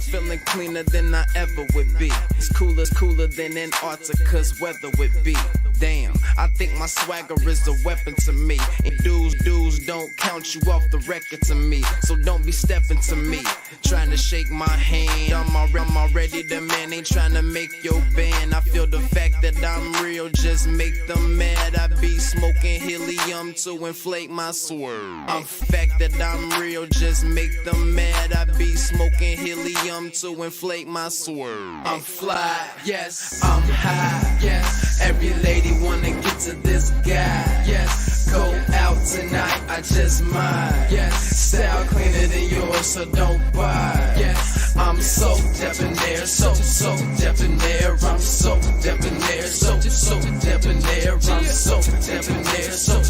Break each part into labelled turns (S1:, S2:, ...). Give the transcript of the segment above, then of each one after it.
S1: feeling cleaner than I ever would be. It's cooler than Antarctica's weather would be. Damn, I think my swagger is a weapon to me. And dudes don't count you off the record to me. So don't be stepping to me, trying to shake my hand. I'm already the man, ain't trying to make your band. I feel the fact that I'm real, just make them mad. I be smoking helium to inflate my swerve. The fact that I'm real, just make them mad. I be smoking helium to inflate my swerve. I'm fly, yes, I'm high, yes. Every lady wanna get to this guy, yes. Go out tonight, I just might, yes. Style cleaner than yours, so don't buy, yes. I'm so debonair, so debonair. I'm so debonair, so debonair. I'm so debonair, so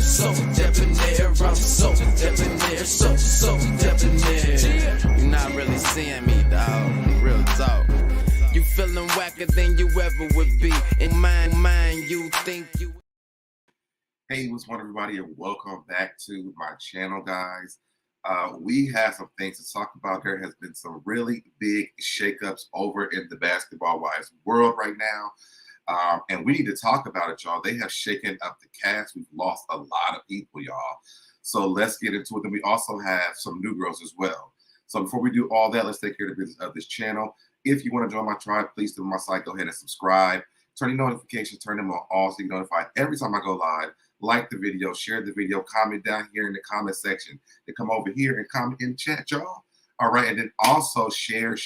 S1: debonair. I'm so debonair, so debonair. You're not really seeing me, dog. Real talk. You feeling whacker than you ever would be. In mind, you think you.
S2: Hey, what's going on, everybody, and welcome back to my channel, guys. We have some things to talk about. There has been some really big shakeups over in the basketball-wise world right now, and we need to talk about it, y'all. They have shaken up the cast. We've lost a lot of people, y'all. So let's get into it. And we also have some new girls as well. So before we do all that, let's take care of the business of this channel. If you want to join my tribe, please do my site. Go ahead and subscribe. Turn your notifications, turn them on all so you're notified every time I go live. Like the video, share the video, comment down here in the comment section. Then come over here and comment in the chat, y'all. All right, and then also share,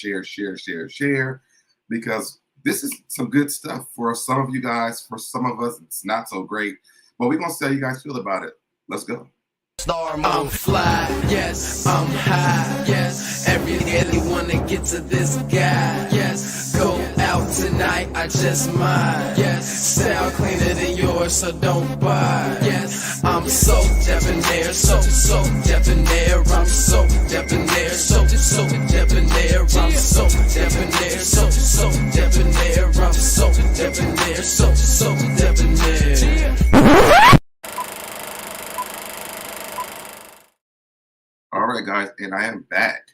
S2: because this is some good stuff for some of you guys. For some of us, it's not so great, but we're gonna see how you guys feel about it. Let's go.
S1: I'm fly, yes, I'm high, yes. Every lady wanna get to this guy, yes. Go out tonight, I just might, yes. Style cleaner than yours, so don't buy, yes. I'm so debonair, so debonair. I'm so debonair, so debonair. I'm so debonair, so debonair. I'm so debonair, so debonair.
S2: All right, guys, and I am back.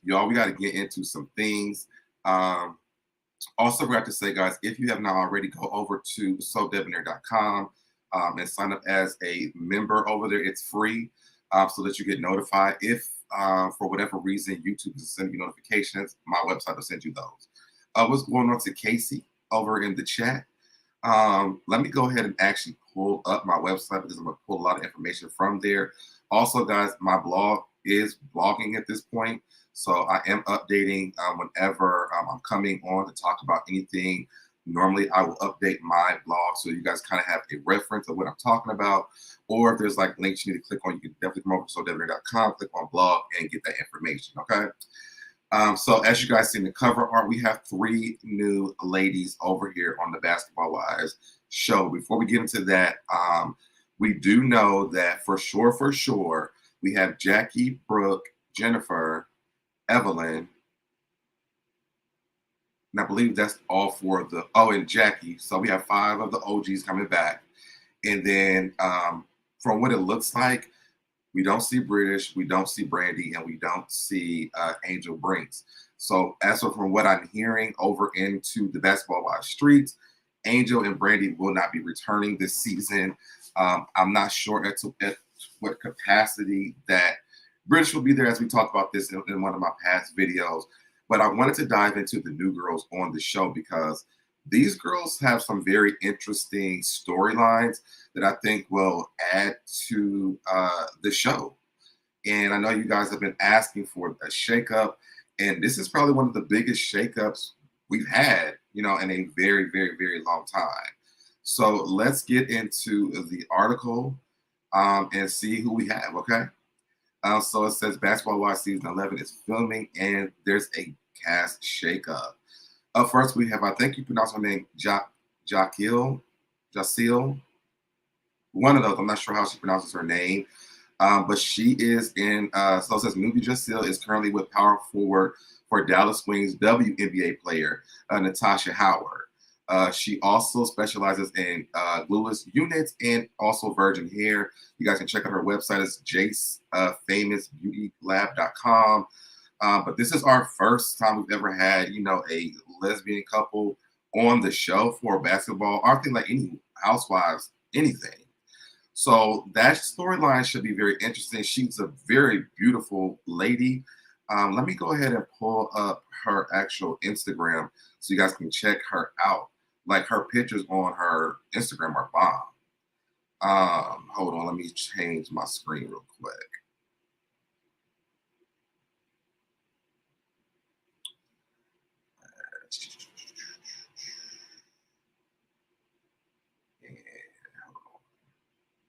S2: Y'all, we got to get into some things. Also, forgot to say, guys, if you have not already, go over to SoDebNair.com and sign up as a member over there. It's free, so that you get notified. If for whatever reason YouTube is sending you notifications, my website will send you those. What's going on to Casey over in the chat? Let me go ahead and actually pull up my website because I'm going to pull a lot of information from there. Also, guys, my blog is blogging at this point, so I am updating whenever I'm coming on to talk about anything. Normally, I will update my blog so you guys kind of have a reference of what I'm talking about, or if there's like links you need to click on, you can definitely come over to SoDebNair.com, click on blog, and get that information, okay? So as you guys see in the cover art, we have 3 new ladies over here on the Basketball Wives show. Before we get into that, we do know that for sure, we have Jackie, Brooke, Jennifer, Evelyn, and I believe that's all 4 of the, and Jackie. So we have 5 of the OGs coming back. And then from what it looks like, we don't see British, we don't see Brandy, and we don't see Angel Brinks. So as of from what I'm hearing over into the Basketball Wives streets, Angel and Brandy will not be returning this season. I'm not sure at what capacity that British will be there, as we talked about this in one of my past videos. But I wanted to dive into the new girls on the show because these girls have some very interesting storylines that I think will add to the show. And I know you guys have been asking for a shakeup, and this is probably one of the biggest shakeups we've had, in a very, very, very long time. So let's get into the article and see who we have, okay? So it says Basketball Wives Season 11 is filming, and there's a cast shakeup. Up first, we have, I think you pronounce her name, Jacil. One of those, I'm not sure how she pronounces her name. But she is in, so it says newbie Jacil is currently with power forward for Dallas Wings WNBA player, Natasha Howard. She also specializes in glueless units and also virgin hair. You guys can check out her website. It's JaceFamousBeautyLab.com. But this is our first time we've ever had, a lesbian couple on the show for basketball. I think like any housewives, anything. So that storyline should be very interesting. She's a very beautiful lady. Let me go ahead and pull up her actual Instagram so you guys can check her out. Like her pictures on her Instagram are bomb. Hold on, let me change my screen real quick.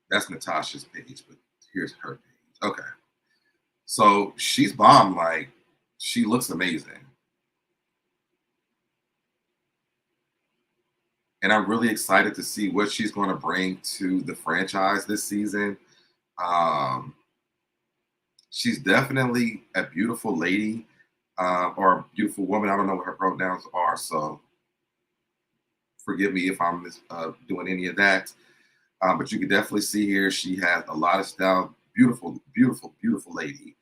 S2: That's Natasha's page, but here's her page. Okay. So she's bomb. Like, she looks amazing. And I'm really excited to see what she's going to bring to the franchise this season. She's definitely a beautiful lady or a beautiful woman. I don't know what her pronouns are, so forgive me if I'm doing any of that. But you can definitely see here she has a lot of style. Beautiful, beautiful, beautiful lady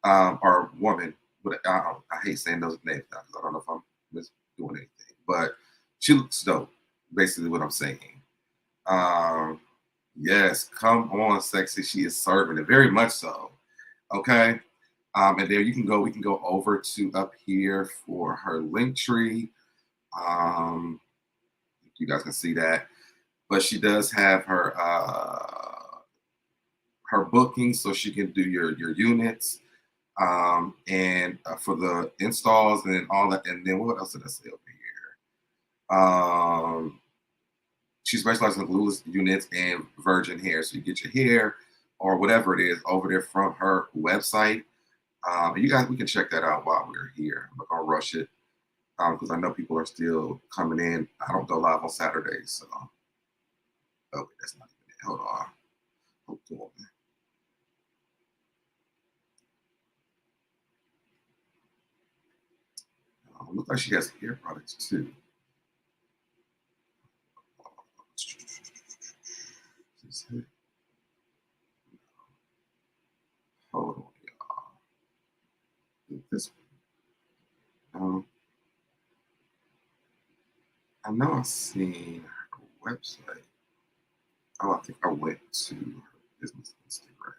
S2: or woman. But I hate saying those names now because I don't know if I'm doing anything. But she looks dope, basically what I'm saying. Yes, come on, sexy. She is serving it very much so. Okay. And there we can go over to up here for her link tree. You guys can see that. But she does have her bookings, so she can do your units and for the installs and all that. And then what else did I say over here? She specializes in glueless units and virgin hair. So you get your hair or whatever it is over there from her website. And you guys, we can check that out while we're here. I'm not gonna rush it because I know people are still coming in. I don't go live on Saturdays, so. Oh, wait, that's not even it. Hold on. Hold on. Looks like she has hair products too. Hold on, y'all. This one. I know I've seen her website. Oh, I think I went to her business Instagram.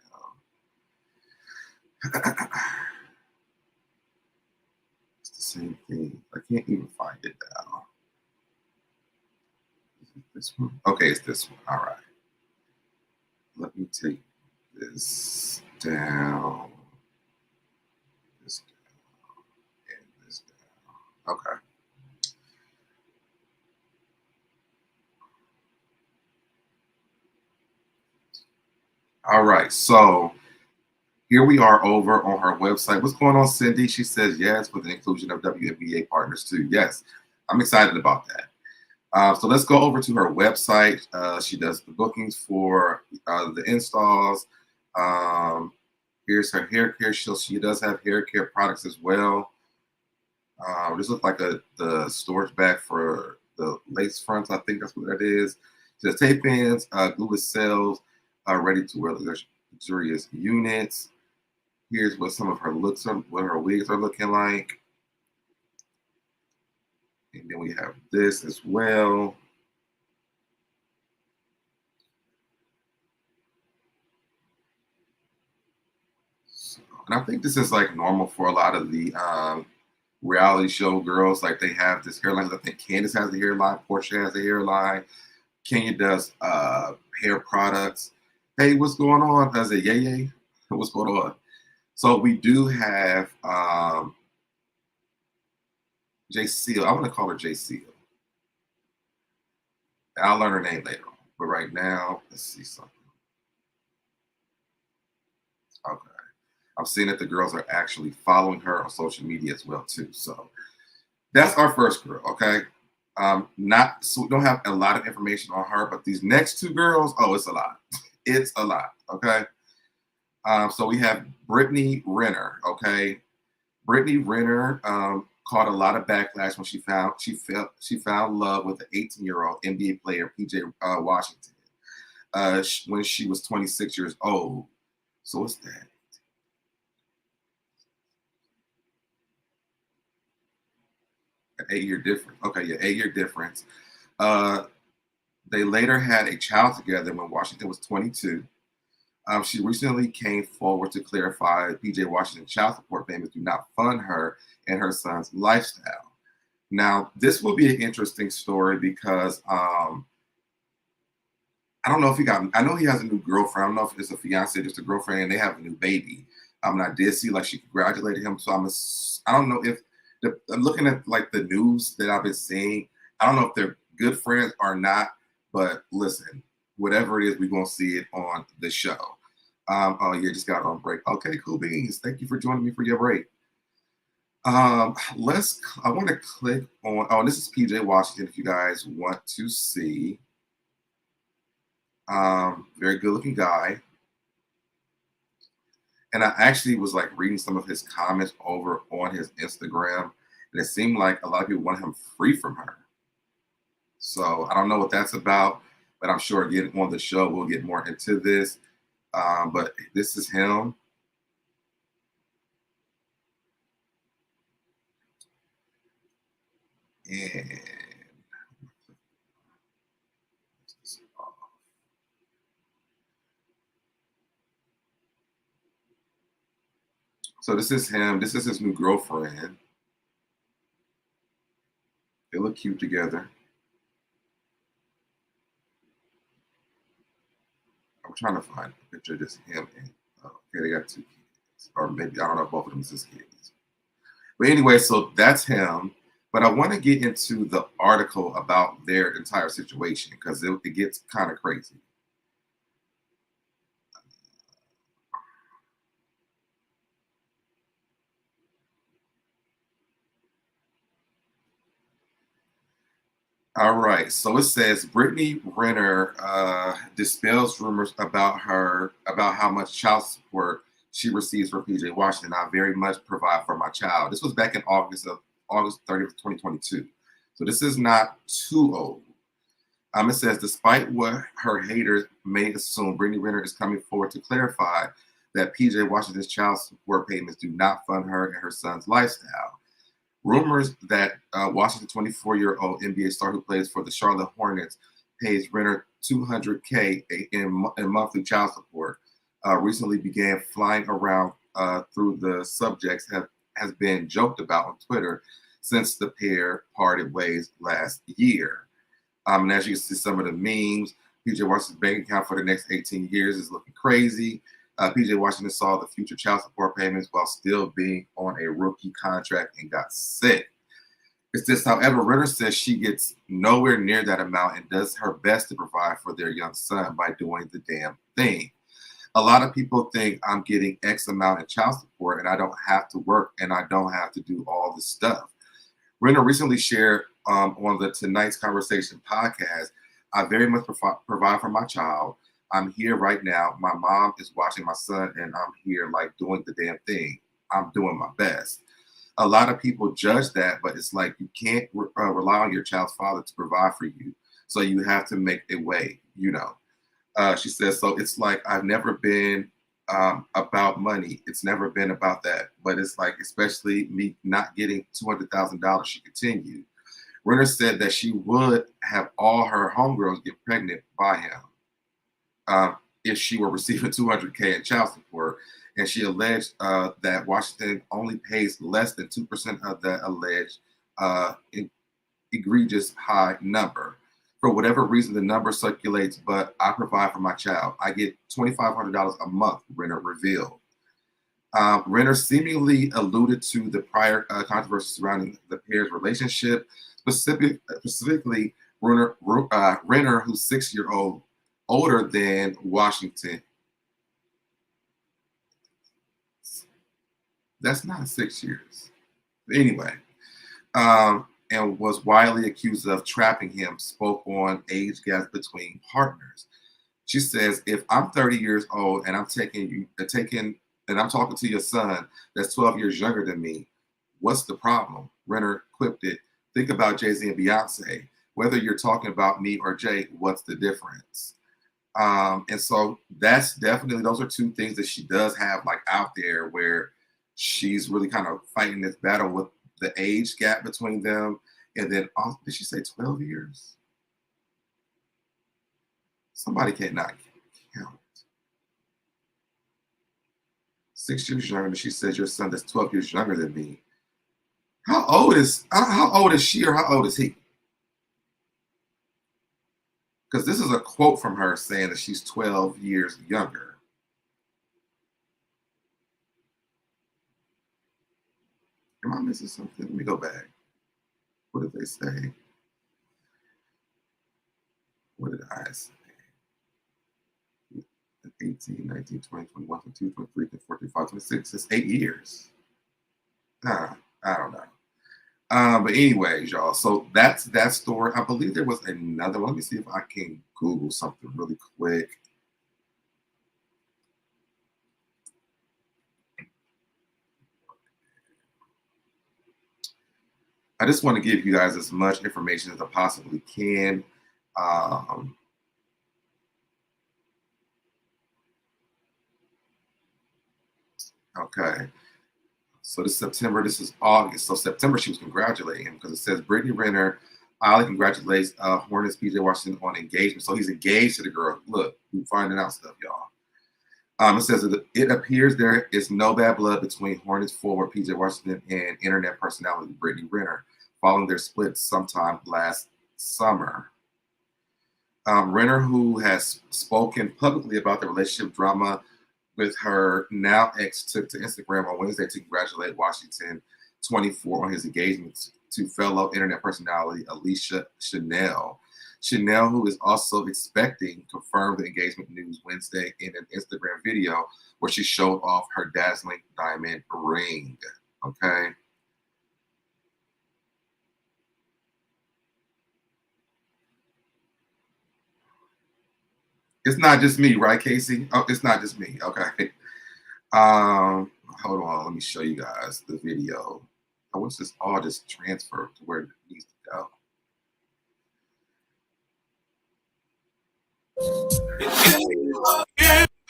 S2: It's the same thing. I can't even find it now. Is it this one? Okay, it's this one. All right. Let me take this down. This down. And this down. Okay. All right. So here we are over on her website. What's going on, Cindy? She says yes, with the inclusion of WNBA partners too. Yes, I'm excited about that. So let's go over to her website. She does the bookings for the installs. Here's her hair care. She does have hair care products as well. This looks like the storage bag for the lace fronts. I think that's what that is. She has tape ins, glueless cells, ready to wear luxurious units. Here's what some of her looks are, what her wigs are looking like. And then we have this as well. So, and I think this is like normal for a lot of the reality show girls. Like they have this hairline. I think Candace has a hairline. Portia has a hairline. Kenya does hair products. Hey, what's going on? Does it Yay? What's going on? So we do have Jacil. I want to call her Jacil. I'll learn her name later on. But right now, let's see something. Okay. I'm seeing that the girls are actually following her on social media as well too. So that's our first girl. Okay. So we don't have a lot of information on her, but these next two girls, oh, it's a lot. It's a lot. Okay. So we have Brittany Renner. Okay. Brittany Renner caught a lot of backlash when she found love with the 18-year-old NBA player PJ Washington when she was 26 years old. So what's that? An 8-year difference. Okay, yeah, 8-year difference. They later had a child together when Washington was 22. She recently came forward to clarify PJ Washington's child support payments do not fund her and her son's lifestyle. Now, this will be an interesting story because I don't know if I know he has a new girlfriend. I don't know if it's a fiance, just a girlfriend, and they have a new baby. And I did see like she congratulated him. So I don't know if I'm looking at like the news that I've been seeing. I don't know if they're good friends or not, but listen, whatever it is, we're going to see it on the show. Oh, yeah, just got on break. Okay, cool beans. Thank you for joining me for your break. I want to click on, oh, this is PJ Washington if you guys want to see. Very good looking guy. And I actually was like reading some of his comments over on his Instagram, and it seemed like a lot of people want him free from her. So I don't know what that's about, but I'm sure again on the show we'll get more into this. But this is him. And so this is him. This is his new girlfriend. They look cute together. I'm trying to find a picture of just him and okay, they got 2 kids. Or maybe I don't know if both of them is his kids. But anyway, so that's him. But I want to get into the article about their entire situation because it gets kind of crazy. All right, so it says Brittany Renner dispels rumors about how much child support she receives from PJ Washington. I very much provide for my child. This was back in August 30th, 2022. So this is not too old. It says, despite what her haters may assume, Brittany Renner is coming forward to clarify that PJ Washington's child support payments do not fund her and her son's lifestyle. Rumors that Washington 24-year-old NBA star who plays for the Charlotte Hornets pays Renner $200K in monthly child support recently began flying around through the subjects has been joked about on Twitter since the pair parted ways last year. And as you can see, some of the memes, PJ Washington's bank account for the next 18 years is looking crazy. PJ Washington saw the future child support payments while still being on a rookie contract and got sick. It's this, however, Renner says she gets nowhere near that amount and does her best to provide for their young son by doing the damn thing. A lot of people think I'm getting X amount in child support and I don't have to work and I don't have to do all this stuff. Renner recently shared on the Tonight's Conversation podcast, I very much provide for my child. I'm here right now. My mom is watching my son, and I'm here like doing the damn thing. I'm doing my best. A lot of people judge that, but it's like you can't rely on your child's father to provide for you. So you have to make a way, you know. She says, so it's like I've never been about money. It's never been about that. But it's like, especially me not getting $200,000, she continued. Renner said that she would have all her homegirls get pregnant by him. If she were receiving $200K in child support, and she alleged that Washington only pays less than 2% of that alleged egregious high number. For whatever reason, the number circulates, but I provide for my child. I get $2,500 a month, Renner revealed. Renner seemingly alluded to the prior controversy surrounding the pair's relationship, specifically Renner, who's 6-year-old older than Washington. That's not 6 years. Anyway, and was widely accused of trapping him, spoke on age gaps between partners. She says, if I'm 30 years old and I'm talking to your son that's 12 years younger than me, what's the problem? Renner quipped it. Think about Jay-Z and Beyonce. Whether you're talking about me or Jay, what's the difference? And so that's definitely, those are two things that she does have like out there where she's really kind of fighting this battle with the age gap between them. And then, did she say 12 years? Somebody cannot count. 6 years younger. She says your son that's 12 years younger than me. How old is she, or how old is he? Because this is a quote from her saying that she's 12 years younger. Am I missing something? Let me go back. What did they say? What did I say? 18, 19, 20, 21, 22, 23, 24, 25, 26. It's 8 years. I don't know. But anyways, y'all, so that's that story. I believe there was another one. Let me see if I can Google something really quick. I just want to give you guys as much information as I possibly can. Okay. So this is September, this is August. So September, she was congratulating him because it says Brittany Renner, Ollie congratulates Hornets PJ Washington on engagement. So he's engaged to the girl. Look, we're finding out stuff, y'all. It says that it appears there is no bad blood between Hornets forward PJ Washington and internet personality Brittany Renner following their split sometime last summer. Renner, who has spoken publicly about the relationship drama with her now ex, took to Instagram on Wednesday to congratulate Washington 24 on his engagement to fellow internet personality Alicia Chanel. Chanel, who is also expecting, confirmed the engagement news Wednesday in an Instagram video where she showed off her dazzling diamond ring. Okay. It's not just me, right, Casey? Oh, it's not just me. Okay. Hold on. Let me show you guys the video. I wish this all just transferred to where it needs to go.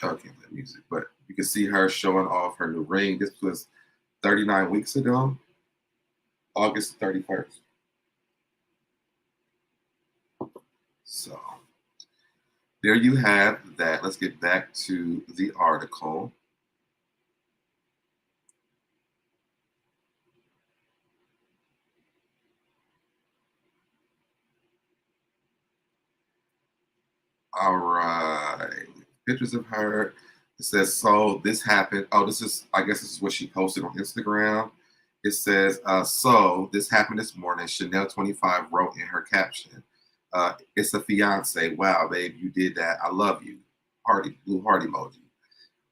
S2: I can't play music, but you can see her showing off her new ring. This was 39 weeks ago, August 31st. So there you have that. Let's get back to the article. All right. Pictures of her. It says, so this happened. Oh, I guess this is what she posted on Instagram. It says, so this happened this morning. Chanel 25 wrote in her caption, it's a fiance. Wow, babe, you did that. I love you. Blue heart emoji.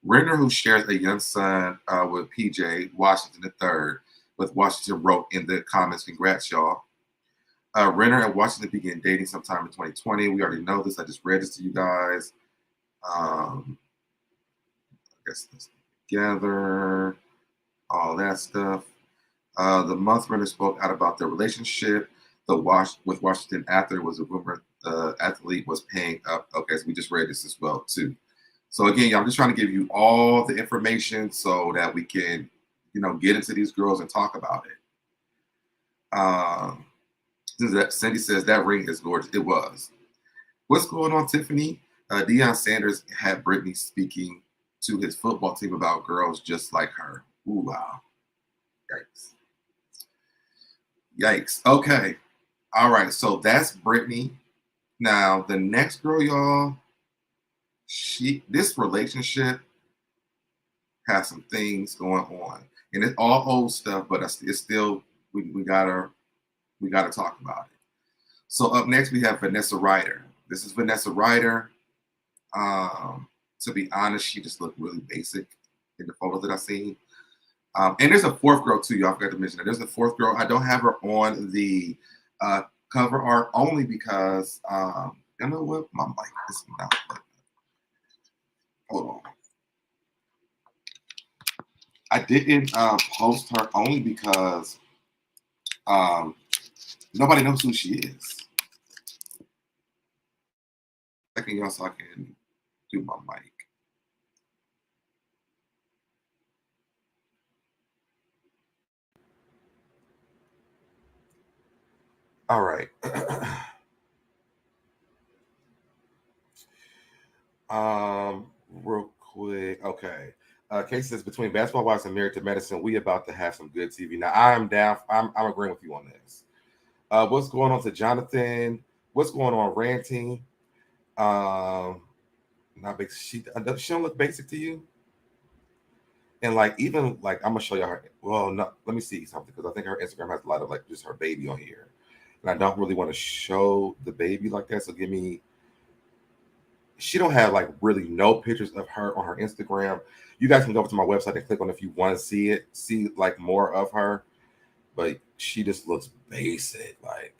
S2: Renner, who shares a young son with PJ Washington III, with Washington wrote in the comments, congrats, y'all. Renner and Washington began dating sometime in 2020. We already know this. I just read this to you guys. I guess this together, all that stuff. The month Renner spoke out about their relationship. With Washington after there was a rumor the athlete was paying up. Okay, so we just read this as well too. So again, y'all, I'm just trying to give you all the information so that we can, get into these girls and talk about it. Cindy says that ring is gorgeous. It was. What's going on, Tiffany? Deion Sanders had Brittany speaking to his football team about girls just like her. Ooh, wow. Yikes. Yikes. Okay. All right. So that's Brittany. Now, the next girl, y'all, this relationship has some things going on. And it's all old stuff, but it's still, we gotta talk about it. So up next, we have Vanessa Ryder. This is Vanessa Ryder. To be honest, she just looked really basic in the photos that I seen. And there's a fourth girl too. Y'all forgot to mention that. There's a fourth girl. I don't have her on the cover art only because you know what? My mic is not. Hold on. I didn't post her only because nobody knows who she is. Second, y'all, so I can do my mic. All right. Real quick. Okay. Casey says between basketball wives and married to medicine, we about to have some good TV. Now I'm down. I'm agreeing with you on this. What's going on to Jonathan? What's going on, ranting? Not big. She don't look basic to you. And like even like I'm gonna show you her. Well, no, let me see something because I think her Instagram has a lot of like just her baby on here, and I don't really want to show the baby like that. So give me. She don't have like really no pictures of her on her Instagram. You guys can go over to my website and click on if you want to see it, see like more of her. But she just looks basic, like.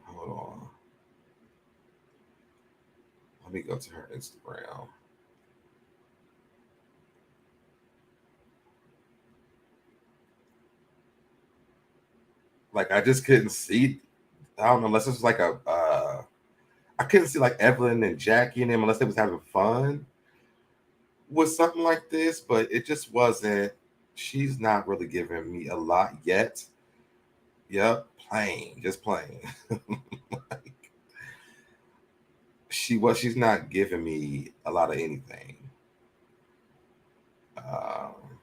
S2: Hold on. Let me go to her Instagram. Like I just couldn't see. I don't know unless it's like a. I couldn't see like Evelyn and Jackie and them unless they was having fun with something like this, but it just wasn't. She's not really giving me a lot yet. Yep, plain, just plain. Like, she's not giving me a lot of anything. Um,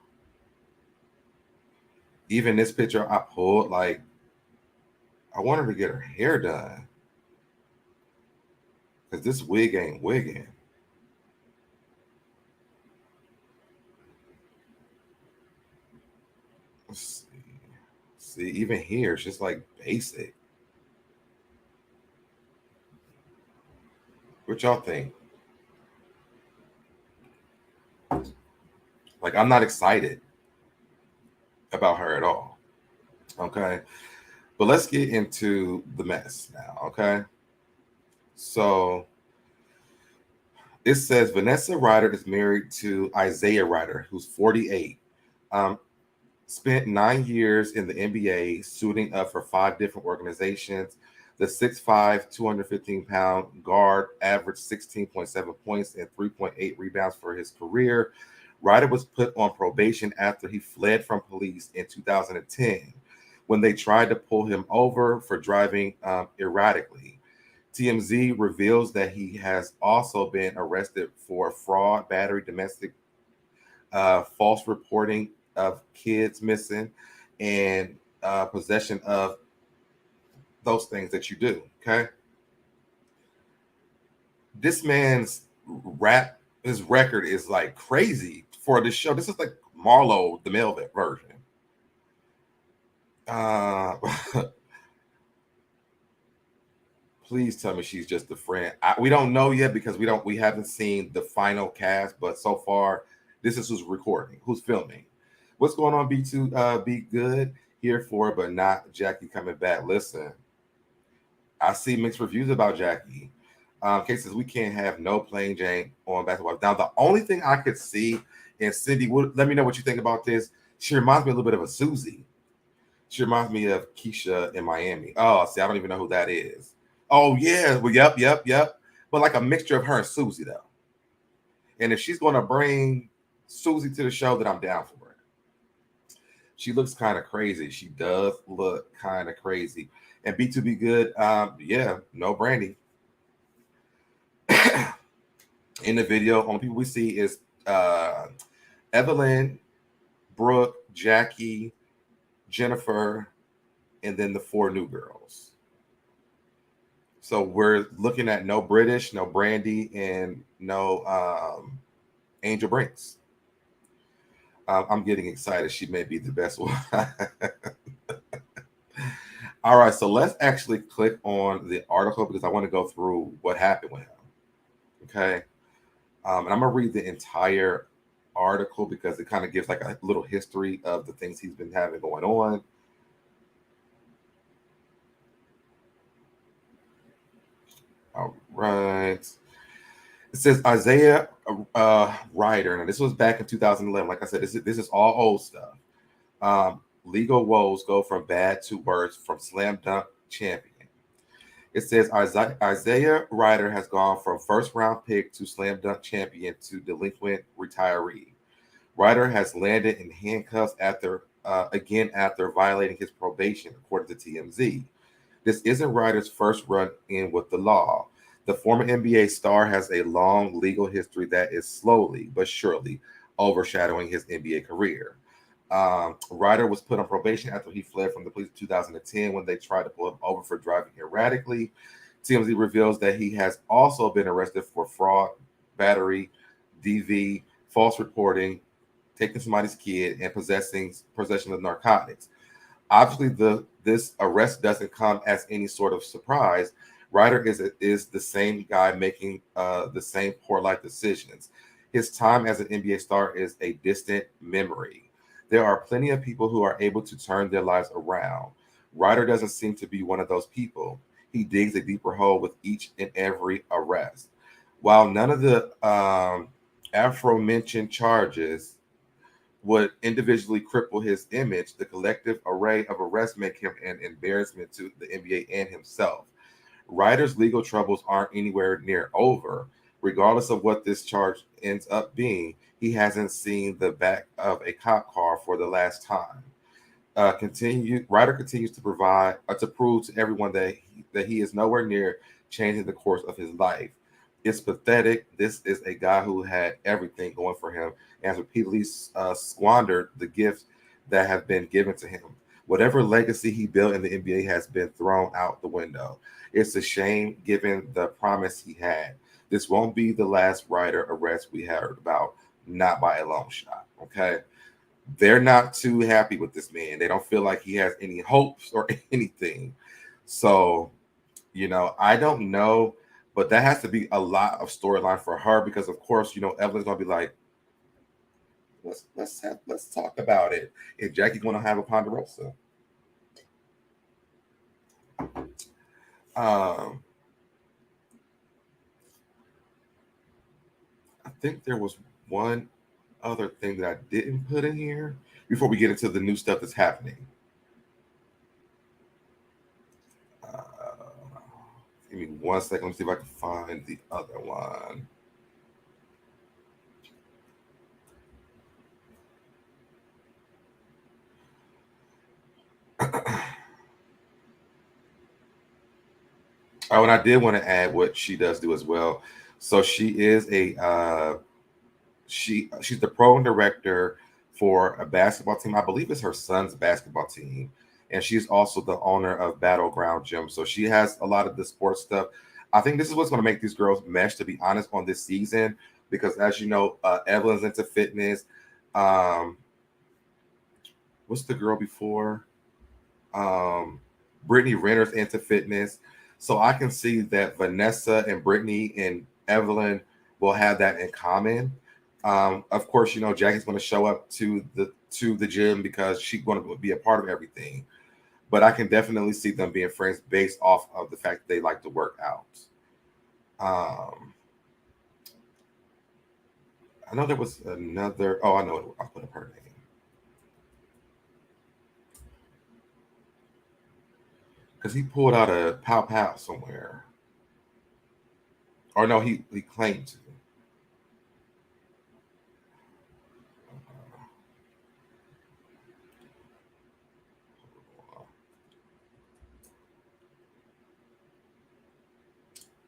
S2: Even this picture I pulled, like I want her to get her hair done because this wig ain't wigging. Let's see. See, even here, it's just like basic. What y'all think? Like, I'm not excited about her at all. Okay. But let's get into the mess now. Okay. So it says Vanessa Ryder is married to Isaiah Ryder, who's 48. Um, Spent 9 years in the NBA, suiting up for 5 different organizations. The 6'5", 215-pound guard averaged 16.7 points and 3.8 rebounds for his career. Ryder was put on probation after he fled from police in 2010 when they tried to pull him over for driving erratically. TMZ reveals that he has also been arrested for fraud, battery, domestic false reporting of kids missing, and possession of those things that you do. Okay. This man's his record is like crazy for this show. This is like Marlo, the male version. Uh, please tell me she's just a friend. We don't know yet because we haven't seen the final cast, but so far this is who's recording, who's filming. What's going on, B2? Be good here for, but not Jackie coming back. Listen, I see mixed reviews about Jackie. Cases we can't have no plain Jane on basketball. Now, the only thing I could see, and Cindy, let me know what you think about this. She reminds me a little bit of a Susie. She reminds me of Keisha in Miami. Oh, see, I don't even know who that is. Oh, yeah. Well, yep. But like a mixture of her and Susie, though. And if she's going to bring Susie to the show, then I'm down for it. She looks kind of crazy. She does look kind of crazy. And B2B good, yeah, no Brandy. In the video, only people we see is Evelyn, Brooke, Jackie, Jennifer, and then the 4 new girls. So we're looking at no British, no Brandy, and no Angel Brinks. I'm getting excited. She may be the best one. All right, so let's actually click on the article because I want to go through what happened with him. Okay. And I'm going to read the entire article because it kind of gives like a little history of the things he's been having going on. All right. It says Isaiah Ryder. Now, this was back in 2011. Like I said, this is all old stuff. Legal woes go from bad to worse from slam dunk champion. It says Isaiah Ryder has gone from first round pick to slam dunk champion to delinquent retiree. Ryder has landed in handcuffs after violating his probation, according to TMZ. This isn't Ryder's first run in with the law. The former NBA star has a long legal history that is slowly but surely overshadowing his NBA career. Ryder was put on probation after he fled from the police in 2010 when they tried to pull him over for driving erratically. TMZ reveals that he has also been arrested for fraud, battery, DV, false reporting, taking somebody's kid, and possession of narcotics. Obviously, this arrest doesn't come as any sort of surprise. Ryder is the same guy making the same poor life decisions. His time as an NBA star is a distant memory. There are plenty of people who are able to turn their lives around. Ryder doesn't seem to be one of those people. He digs a deeper hole with each and every arrest. While none of the aforementioned charges would individually cripple his image, the collective array of arrests make him an embarrassment to the NBA and himself. Ryder's legal troubles aren't anywhere near over. Regardless of what this charge ends up being, he hasn't seen the back of a cop car for the last time. Ryder continues to prove to everyone that he is nowhere near changing the course of his life. It's pathetic. This is a guy who had everything going for him and has repeatedly squandered the gifts that have been given to him. Whatever legacy he built in the NBA has been thrown out the window. It's a shame given the promise he had. This won't be the last Ryder arrest we heard about, not by a long shot. Okay. They're not too happy with this man. They don't feel like he has any hopes or anything. So, I don't know, but that has to be a lot of storyline for her because, of course, Evelyn's gonna be like, let's talk about it. And Jackie's gonna have a ponderosa. I think there was one other thing that I didn't put in here before we get into the new stuff that's happening. Give me 1 second. Let me see if I can find the other one. Oh, and I did want to add what she does do as well. So she is she's the program director for a basketball team. I believe it's her son's basketball team. And she's also the owner of Battleground Gym. So she has a lot of the sports stuff. I think this is what's going to make these girls mesh, to be honest, on this season. Because as you know, Evelyn's into fitness. What's the girl before? Brittany Renner's into fitness. So I can see that Vanessa and Brittany and Evelyn will have that in common. Of course, Jackie's going to show up to the gym because she's going to be a part of everything. But I can definitely see them being friends based off of the fact that they like to work out. I know there was another. Oh, I know. I'll put up her name. Because he pulled out a pow pow somewhere. Or no, he claimed to.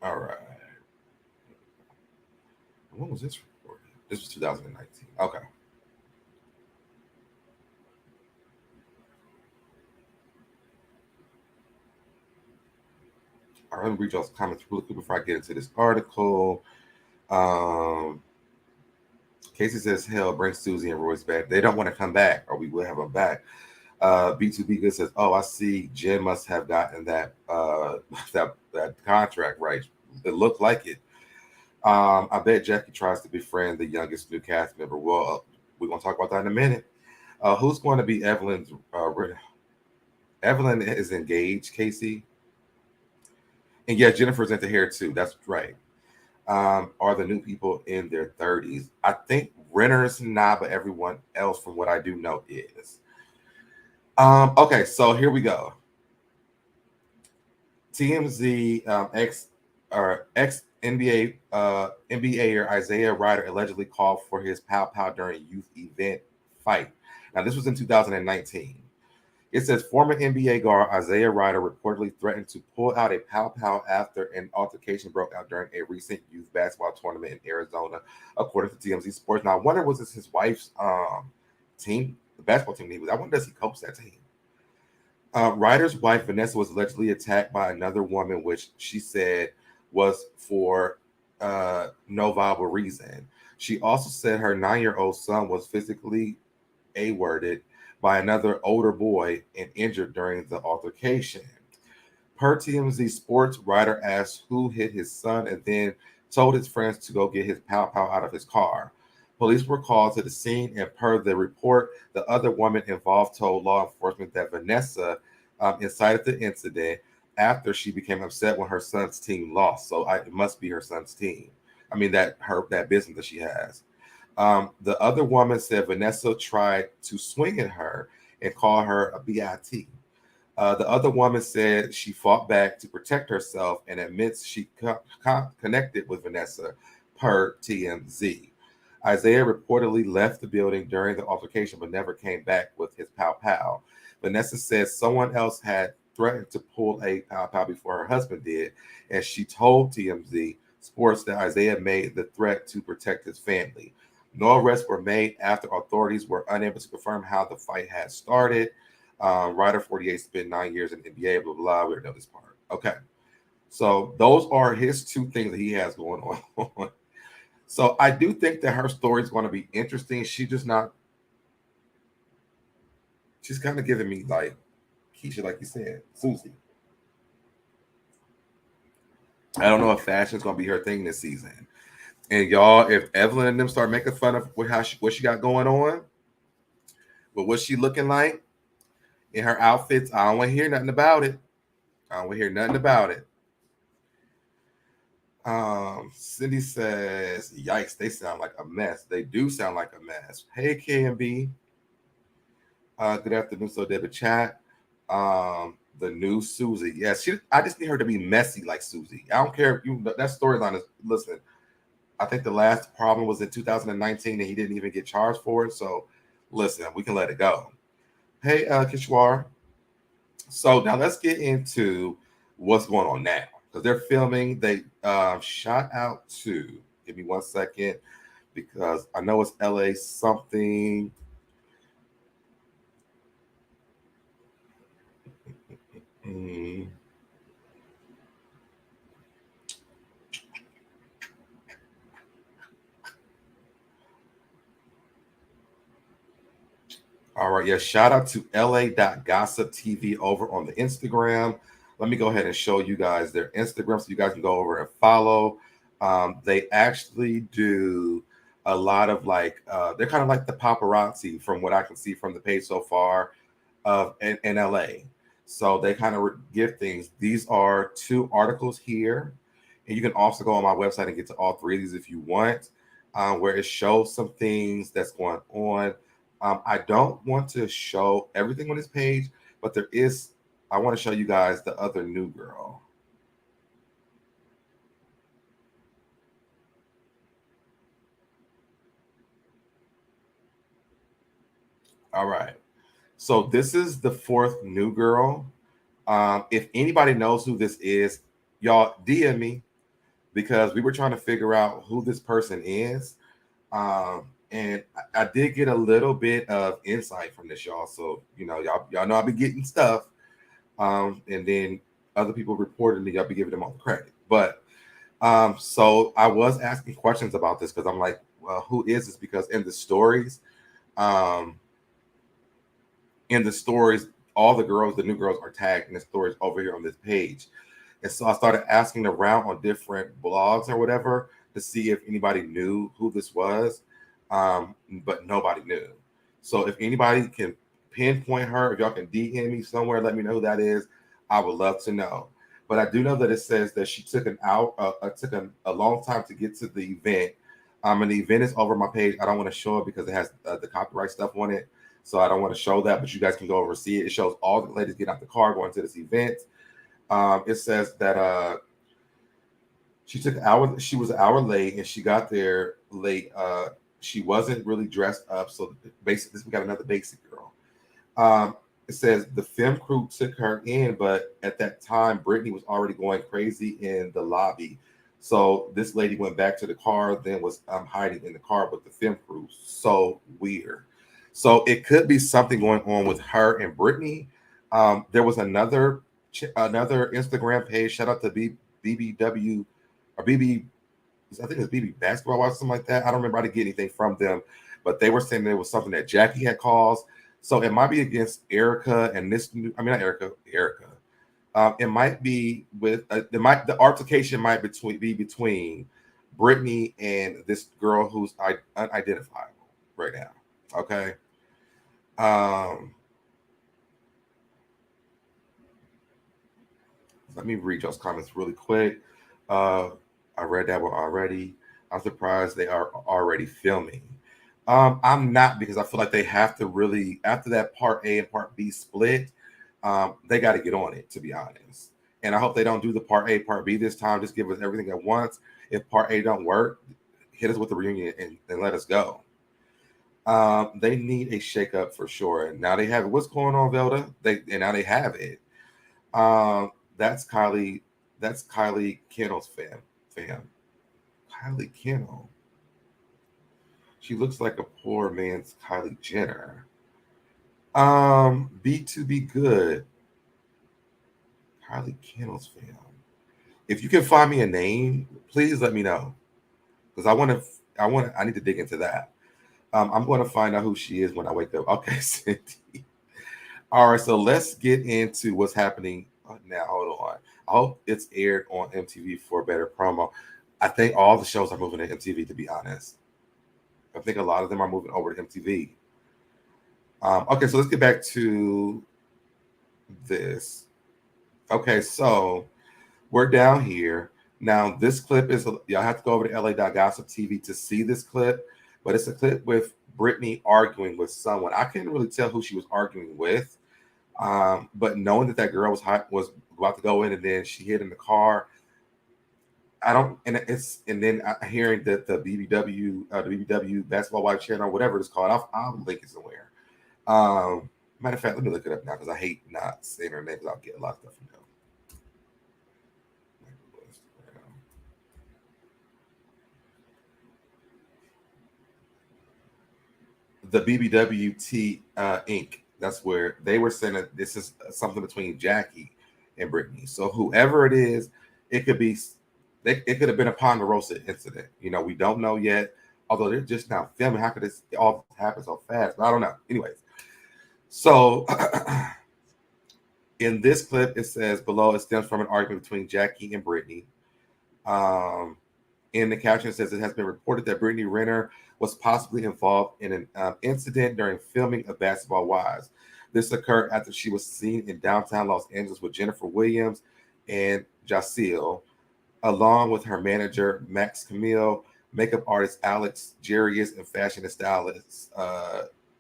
S2: All right. When was this recorded? This was 2019. Okay. All right, let me read y'all's comments really quick before I get into this article. Casey says, hell, bring Susie and Royce back. They don't want to come back, or we will have them back. B2B Good says, oh, I see Jen must have gotten that that contract right. It looked like it. I bet Jackie tries to befriend the youngest new cast member. Well, we're going to talk about that in a minute. Who's going to be Evelyn's? Evelyn is engaged, Casey. And yeah, Jennifer's into hair too. That's right. Are the new people in their 30s? I think Renner's not, but everyone else, from what I do know, is. Okay, so here we go. TMZ ex NBA NBAer Isaiah Ryder allegedly called for his pow pow during a youth event fight. Now, this was in 2019. It says former NBA guard Isaiah Ryder reportedly threatened to pull out a pow pow after an altercation broke out during a recent youth basketball tournament in Arizona, according to TMZ Sports. Now, I wonder, was this his wife's team, the basketball team he was? I wonder, does he coach that team? Ryder's wife, Vanessa, was allegedly attacked by another woman, which she said was for no viable reason. She also said her 9-year-old son was physically A-worded by another older boy and injured during the altercation. Per TMZ Sports, Ryder asked who hit his son and then told his friends to go get his pow pow out of his car. Police were called to the scene, and per the report, the other woman involved told law enforcement that Vanessa incited the incident after she became upset when her son's team lost. So it must be her son's team. I mean, that business that she has. The other woman said Vanessa tried to swing at her and call her a BIT. The other woman said she fought back to protect herself and admits she connected with Vanessa, per TMZ. Isaiah reportedly left the building during the altercation but never came back with his pow pow. Vanessa said someone else had threatened to pull a pow pow before her husband did, and she told TMZ Sports that Isaiah made the threat to protect his family. No arrests were made after authorities were unable to confirm how the fight had started. Ryder 48 spent 9 years in the NBA, blah, blah, blah. We know this part. Okay. So those are his two things that he has going on. So I do think that her story is going to be interesting. She's kind of giving me like Keisha, like you said, Susie. I don't know if fashion is going to be her thing this season. And y'all, if Evelyn and them start making fun of what she got going on, but what she looking like in her outfits, I don't want to hear nothing about it. Cindy says, yikes, they sound like a mess. They do sound like a mess. Hey, KMB. Good afternoon, SoDebNair chat. The new Susie. Yes, I just need her to be messy like Susie. I don't care if that storyline is, listen, I think the last problem was in 2019 and he didn't even get charged for it. So listen, we can let it go. Hey, Kishwar. So now let's get into what's going on now. Because they're filming, they shot out to, give me 1 second, because I know it's LA something. All right, yeah, shout out to LA.Gossip TV over on the Instagram. Let me go ahead and show you guys their Instagram so you guys can go over and follow. They actually do a lot of they're kind of like the paparazzi from what I can see from the page so far in LA. So they kind of give things. These are 2 articles here. And you can also go on my website and get to all 3 of these if you want, where it shows some things that's going on. I don't want to show everything on this page, but I want to show you guys the other new girl. All right. So this is the 4th new girl. If anybody knows who this is, y'all DM me, because we were trying to figure out who this person is. And I did get a little bit of insight from this, y'all. So, y'all know I'll be getting stuff. And then other people reported me, I'll be giving them all the credit. But so I was asking questions about this because I'm like, well, who is this? Because in the stories, all the new girls are tagged in the stories over here on this page. And so I started asking around on different blogs or whatever to see if anybody knew who this was. But nobody knew. So if anybody can pinpoint her, if y'all can DM me somewhere, let me know who that is. I would love to know. But I do know that it says that she took a long time to get to the event. And the event is over my page. I don't want to show it because it has the copyright stuff on it. So I don't want to show that, but you guys can go over and see it. It shows all the ladies getting out the car, going to this event. It says that She took an hour. She was an hour late, and she got there late. She wasn't really dressed up, so basically, we got another basic girl. It says the film crew took her in, but at that time, Brittany was already going crazy in the lobby. So this lady went back to the car, then was hiding in the car with the film crew. So weird. So it could be something going on with her and Brittany. There was another Instagram page. Shout out to BBW or BB. I think it's BB Basketball or something like that. I don't remember. I didn't get anything from them, but they were saying there was something that Jackie had caused. So it might be against Erica and this. I mean, not Erica. Erica. It might be with the altercation might be between Brittany and this girl who's unidentifiable right now. Okay. Let me read y'all's comments really quick. I read that one already. I'm surprised they are already filming. I'm not, because I feel like they have to really, after that part A and part B split, they got to get on it, to be honest. And I hope they don't do the part A, part B this time. Just give us everything at once. If part A don't work, hit us with the reunion and let us go. They need a shakeup for sure. And now they have it. What's going on, Velda? Now they have it. That's Kylie. That's Kylie Kennel's fam. Kylie Kennel. She looks like a poor man's Kylie Jenner. B2B good. Kylie Kennel's fam. If you can find me a name, please let me know, because I need to dig into that. I'm going to find out who she is when I wake up. Okay, Cindy. All right, so let's get into what's happening now. Hold on. I hope it's aired on MTV for better promo. I think all the shows are moving to MTV, to be honest. I think a lot of them are moving over to MTV. Okay, so let's get back to this. Okay, so we're down here. Now, this clip is, y'all have to go over to LA.Gossip TV to see this clip, but it's a clip with Brittany arguing with someone. I couldn't really tell who she was arguing with, but knowing that girl was about to go in and then she hid in the car, then hearing that the BBW Basketball Wife channel, whatever it's called, I'll link it somewhere. Matter of fact, let me look it up now because I hate not saying her name because I'll get a lot of stuff from them. The BBWT Inc. That's where they were saying that this is something between Jackie and Brittany. So whoever it is, it could be. It could have been a Ponderosa incident. We don't know yet. Although they're just now filming, how could this all happen so fast? But I don't know. Anyways, so in this clip, it says below it stems from an argument between Jackie and Brittany. In the caption, it says it has been reported that Brittany Renner was possibly involved in an incident during filming of Basketball Wives. This occurred after she was seen in downtown Los Angeles with Jennifer Williams and Jacil, along with her manager, Max Camille, makeup artist Alex Jarius, and fashion stylist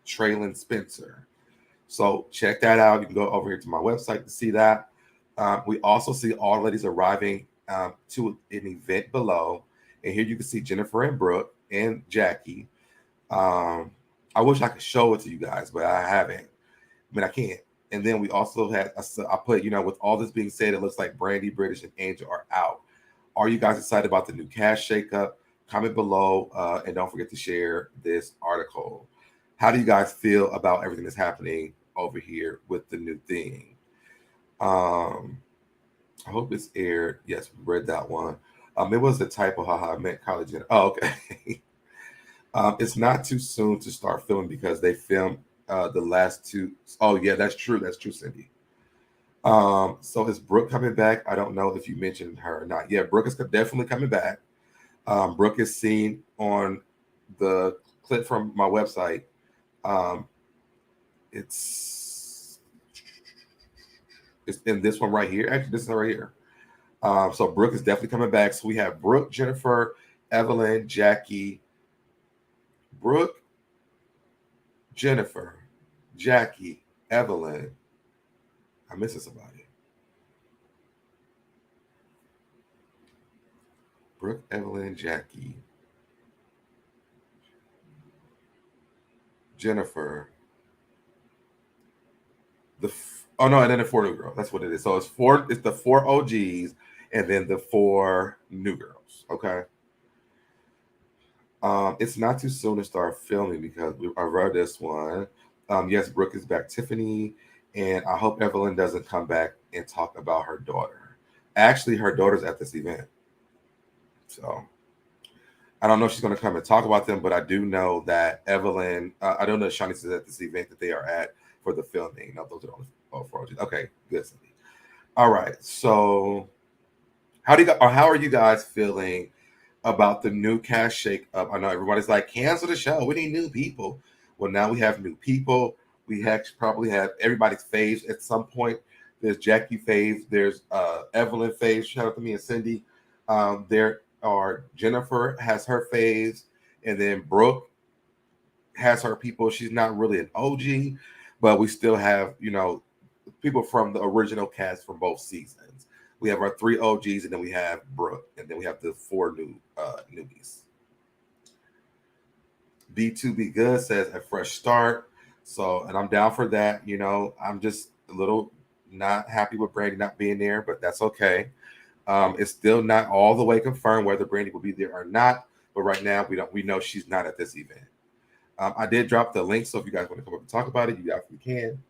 S2: Traylon Spencer. So check that out. You can go over here to my website to see that. We also see all ladies arriving to an event below. And here you can see Jennifer and Brooke and Jackie. I wish I could show it to you guys, but I haven't. I can't. And then we also had, I put, with all this being said, it looks like Brandy, British, and Angel are out. Are you guys excited about the new Cash shakeup? Comment below, and don't forget to share this article. How do you guys feel about everything that's happening over here with the new thing? I hope it's aired. Yes, we read that one. It was a typo. Haha, I meant college. Oh, okay. It's not too soon to start filming because they filmed the last two. Oh, yeah, that's true. That's true, Cindy. So is Brooke coming back? I don't know if you mentioned her or not. Yeah, Brooke is definitely coming back. Brooke is seen on the clip from my website. It's in this one right here. Actually, this is right here. So Brooke is definitely coming back. So we have Brooke, Jennifer, Evelyn, Jackie, Brooke, Jennifer, Jackie, Evelyn. I'm missing somebody. Brooke, Evelyn, Jackie, Jennifer. Oh no, and then the 4 new girls. That's what it is. So it's the 4 OGs and then the 4 new girls. Okay. It's not too soon to start filming because I read this one. Yes, Brooke is back. Tiffany, and I hope Evelyn doesn't come back and talk about her daughter. Actually, her daughter's at this event, so I don't know if she's going to come and talk about them, but I do know that Evelyn. I don't know if Shanice is at this event that they are at for the filming. No, those are only 4 OGs. Okay, good. All right, so how are you guys feeling about the new Cash shake up? I know everybody's like, cancel the show. We need new people. Well, now we have new people. We probably have everybody's faves at some point. There's Jackie faves. There's Evelyn faves. Shout out to me and Cindy. There are Jennifer has her faves, and then Brooke has her people. She's not really an OG, but we still have people from the original cast from both seasons. We have our 3 OGs, and then we have Brooke, and then we have the 4 newbies. B2B Good says a fresh start. So, and I'm down for that. I'm just a little not happy with Brandy not being there, but that's okay. It's still not all the way confirmed whether Brandy will be there or not. But right now, we know she's not at this event. I did drop the link, so if you guys want to come up and talk about it, you definitely can.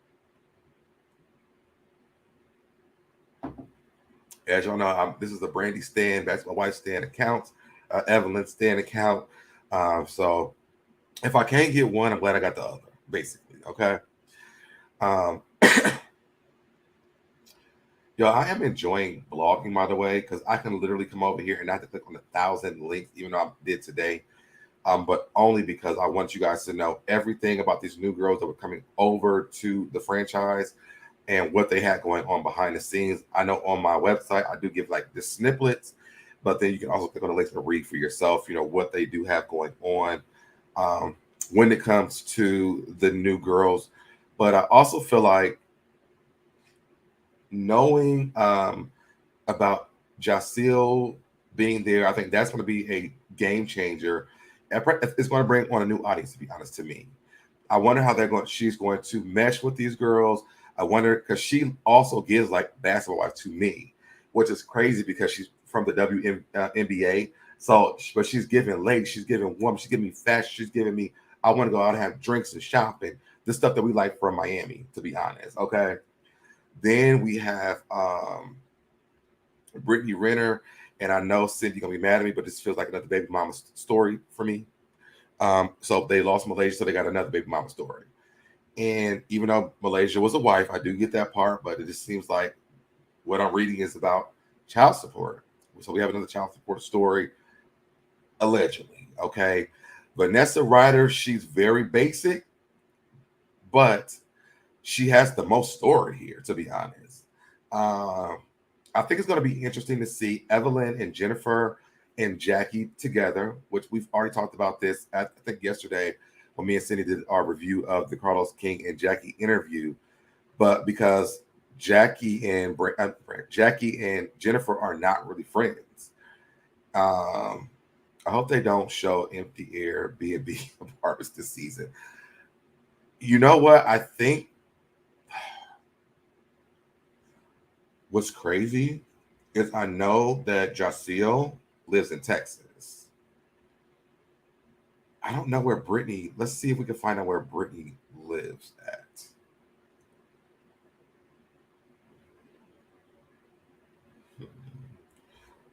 S2: As y'all know, this is the Brandy Stan, that's my wife's Stan account, Evelyn Stan account. So if I can't get one, I'm glad I got the other, basically. Okay. Yo, I am enjoying blogging, by the way, because I can literally come over here and not have to click on 1,000 links, even though I did today. But only because I want you guys to know everything about these new girls that were coming over to the franchise and what they had going on behind the scenes. I know on my website, I do give like the snippets, but then you can also click on the links and read for yourself, what they do have going on when it comes to the new girls. But I also feel like knowing about Jacil being there, I think that's going to be a game changer. It's going to bring on a new audience, to be honest, to me. I wonder how she's going to mesh with these girls. I wonder, because she also gives like basketball to me, which is crazy because she's from the WNBA. So, but she's giving late, she's giving warm, she's giving me fashion, she's giving me, I want to go out and have drinks and shopping, the stuff that we like from Miami, to be honest. Okay. Then we have Brittany Renner, and I know Cindy gonna be mad at me, but this feels like another baby mama story for me. So they lost Malaysia, so they got another baby mama story. And even though Malaysia was a wife, I do get that part, but it just seems like what I'm reading is about child support. So we have another child support story, allegedly. Okay. Vanessa Ryder, she's very basic, but she has the most story here, to be honest. I think it's going to be interesting to see Evelyn and Jennifer and Jackie together, which we've already talked about this, I think yesterday when me and Cindy did our review of the Carlos King and Jackie interview. But because Jackie and Jennifer are not really friends, I hope they don't show empty air B&B apartments this season. You know what? I think what's crazy is I know that Jacil lives in Texas. I don't know where Brittany, let's see if we can find out where Brittany lives at.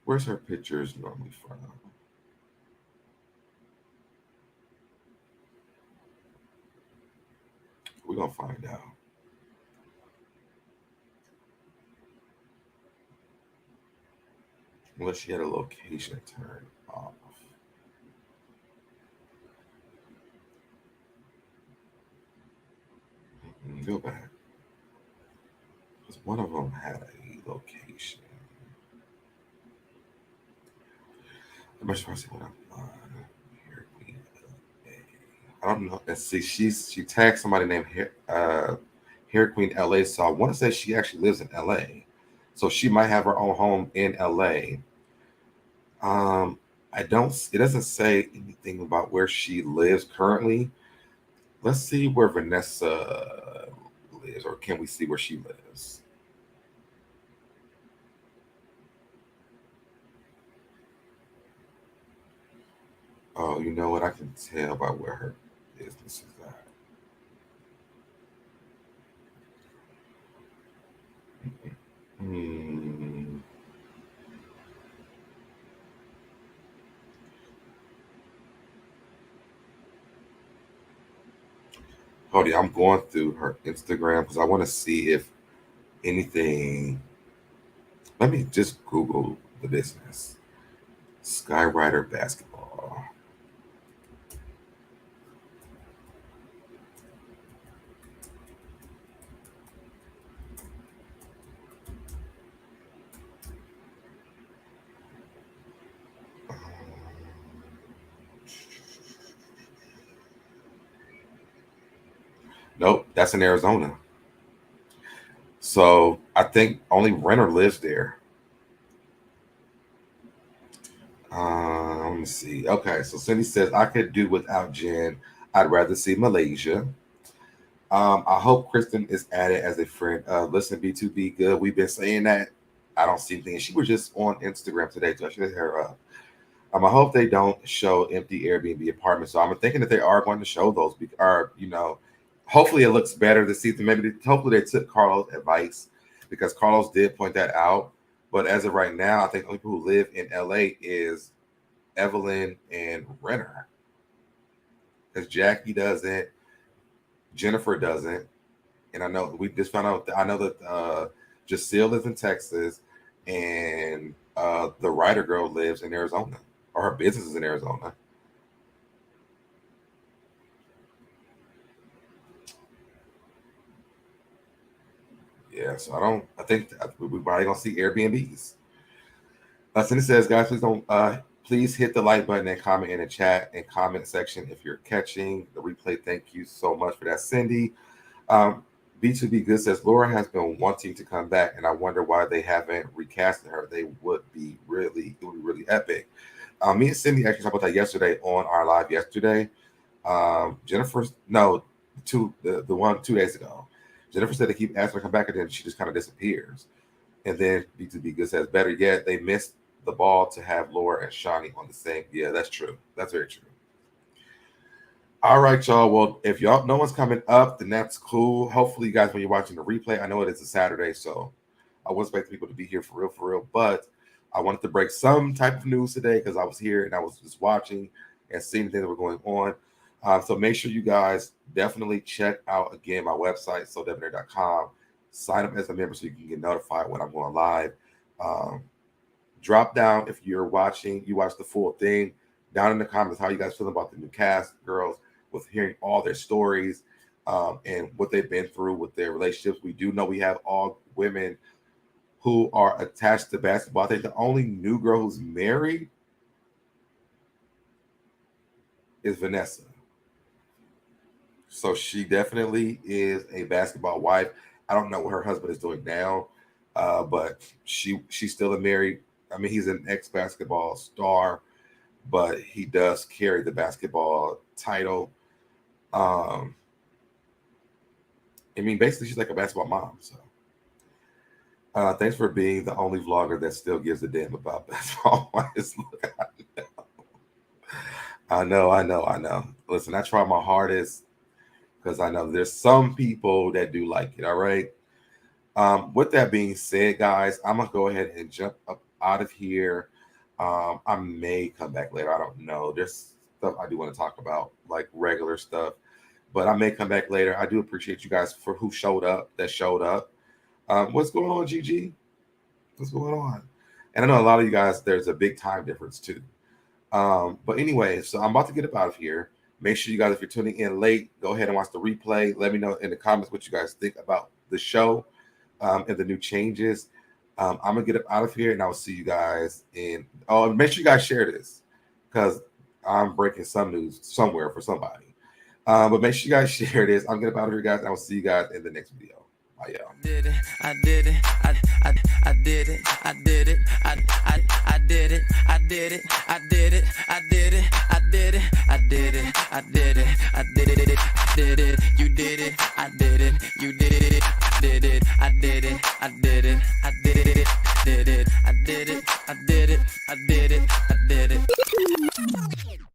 S2: Where's her pictures normally from? We're going to find out. Unless she had a location turned off. Go back. Because one of them had a location. I'm not sure I see what I'm on. I don't know. Let's see. She tagged somebody named Hair Queen LA. So I want to say she actually lives in LA. So she might have her own home in LA. I don't. It doesn't say anything about where she lives currently. Let's see where Vanessa lives, or can we see where she lives? Oh, you know what? I can tell by where her business is at. Hmm. Hold on, I'm going through her Instagram because I want to see if anything. Let me just Google the business. Skyrider Basketball. Nope, that's in Arizona. So I think only Renner lives there. Let me see. Okay, so Cindy says I could do without Jen. I'd rather see Malaysia. I hope Kristen is added as a friend. Listen, B2B good. We've been saying that. I don't see anything. She was just on Instagram today, so I should hit her up. I hope they don't show empty Airbnb apartments. So I'm thinking that they are going to show those. Or hopefully it looks better this season. Hopefully they took Carlos' advice because Carlos did point that out. But as of right now, I think the only people who live in LA is Evelyn and Renner because Jackie doesn't, Jennifer doesn't, and I know we just found out. I know that Jacil lives in Texas, and the writer girl lives in Arizona, or her business is in Arizona. Yeah, so I don't. I think we're probably gonna see Airbnbs. Cindy says, guys, please don't. Please hit the like button and comment in the chat and comment section if you're catching the replay. Thank you so much for that, Cindy. B2B Good says Laura has been wanting to come back, and I wonder why they haven't recasted her. It would be really epic. Me and Cindy actually talked about that yesterday on our live yesterday. Jennifer's no, the one 2 days ago. Jennifer said they keep asking her to come back, and then she just kind of disappears. And then B2B Good says, better yet, they missed the ball to have Laura and Shawnee on the same. Yeah, that's true. That's very true. All right, y'all. Well, if y'all no one's coming up, then that's cool. Hopefully, you guys, when you're watching the replay, I know it is a Saturday, so I wasn't expecting people to be here for real. But I wanted to break some type of news today because I was here and I was just watching and seeing things that were going on. So make sure you guys definitely check out again my website, SoDebNair.com. Sign up as a member so you can get notified when I'm going live. Drop down if you're watching, you watch the full thing. Down in the comments, how you guys feel about the new cast girls, with hearing all their stories and what they've been through with their relationships. We do know we have all women who are attached to basketball. I think the only new girl who's married is Vanessa. So she definitely is a basketball wife. I don't know what her husband is doing now, but she's still a married. I mean, he's an ex basketball star, but he does carry the basketball title. Um, I mean, basically, she's like a basketball mom. So, thanks for being the only vlogger that still gives a damn about basketball. I know. Listen, I try my hardest because I know there's some people that do like it. All right. With that being said, guys, I'm gonna go ahead and jump up out of here. I may come back later. I don't know. There's stuff I do want to talk about, like regular stuff, but I may come back later. I do appreciate you guys for who showed up. That showed up. What's going on, GG? What's going on? And I know a lot of you guys. There's a big time difference too. But anyway, so I'm about to get up out of here. Make sure you guys, if you're tuning in late, go ahead and watch the replay. Let me know in the comments what you guys think about the show and the new changes. I'm gonna get up out of here, and I'll see you guys in. Oh, make sure you guys share this because I'm breaking some news somewhere for somebody. But make sure you guys share this. I'm gonna get up out of here, guys, and I will see you guys in the next video. Bye, y'all.
S1: Did it, I did it, I did it, I did it, I did it, I did it, I did it, I did it, I did it, I did it, I did it, I did it, did it, you did it, I did it, you did it, did it, I did it, I did it, I did it, did it, I did it, I did it, I did it, I did it.